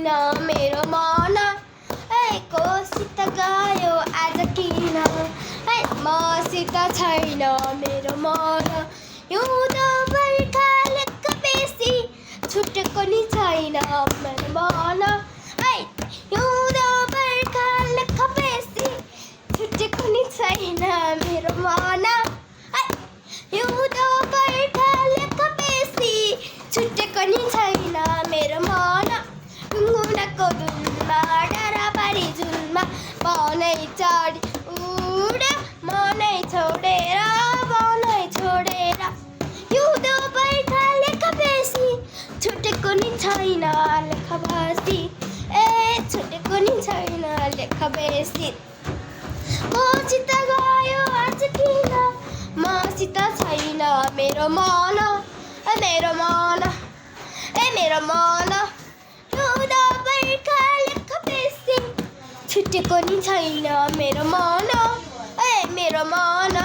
छैन मेरो मन कोसित गयो आज किन मसित छैन मेरो मन हिउँदो बर्खा लेख बेसी छुटेको नि छैन मेरो मन हिउँदो बर्खा लेख बेसी छुटेको नि छैन मेरो मन हिउँदो बर्खा लेख बेसी छुटेको नि छैन मेरो मन गुनाको धुनमा डाँडाबारी झुलमा मनै चढी उड्यो मनै छोडेर हिउँदो बर्खा लेख बेसी छुटेको नि छैन लेख बेसी छुटेको नि छैन लेख बेसी मसित गयो आज किन मसित छैन मेरो मन मेरो मन मेरो मन हिउँदो बर्खा लेख बेसी छुटेको नि छैन मेरो मन मेरो मन